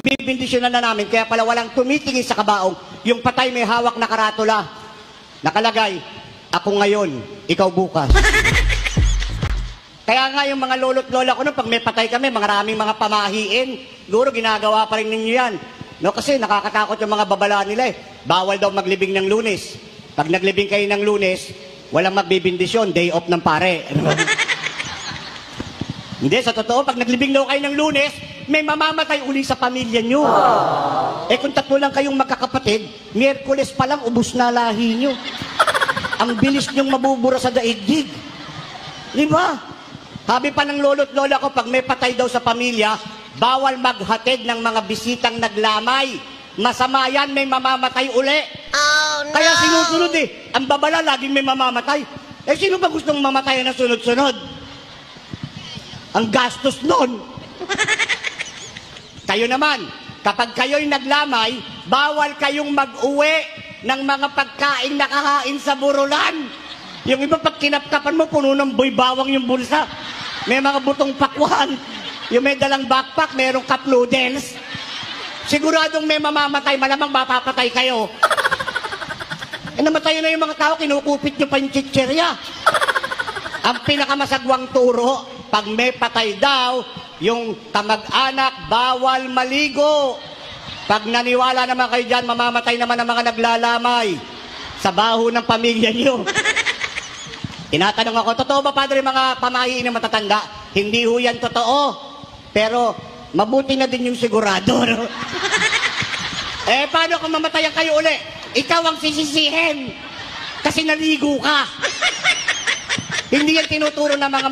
bibindisyonan na namin, kaya pala walang tumitingin sa kabaong. Yung patay may hawak na karatula. Nakalagay, ako ngayon, ikaw bukas. Kaya nga yung mga lolo't lola ko, pag may patay kami, maraming mga pamahiin, siguro ginagawa pa rin ninyo yan. No, kasi nakakatakot yung mga babala nila eh. Bawal daw maglibing ng Lunes. Pag naglibing kayo ng Lunes, walang magbibindisyon, day off ng pare. Hindi, sa totoo, pag naglibing daw kayo ng Lunes, may mamamatay uli sa pamilya nyo. Eh kung tatlo lang kayong magkakapatid, Miyerkules pa lang, ubus na lahi nyo. Ang bilis nyong mabubura sa daigdig. Di ba? Sabi pa ng lolo't lola ko, pag may patay daw sa pamilya, bawal maghatid ng mga bisitang naglamay. Masama yan, may mamamatay uli. Oh, no! Kaya sinusunod eh. Ang babala, laging may mamamatay. Eh, sino ba gustong mamatay na sunod-sunod? Ang gastos nun. Kayo naman, kapag kayo'y naglamay, bawal kayong mag-uwi ng mga pagkain nakahain sa burulan. Yung iba, pag kinapkapan mo, puno ng boy bawang yung bulsa. May mga butong pakwan. Yung may dalang backpack, merong cup noodles. Siguradong may mamamatay, malamang mapapatay kayo. Eh, namatay na yung mga tao, kinukupit nyo pa yung chicherya. Ang pinakamasagwang turo, pag may patay daw, yung kamag-anak, bawal maligo. Pag naniwala naman kayo dyan, mamamatay naman ang mga naglalamay sa baho ng pamilya nyo. Tinatanong ako, totoo ba, Padre, mga pamahiin na matatanda? Hindi ho yan totoo. Pero, mabuti na din yung sigurado, no? Eh, paano kung mamatayan kayo uli? Ikaw ang sisisihin. Kasi naligo ka. Hindi yan tinuturo ng mga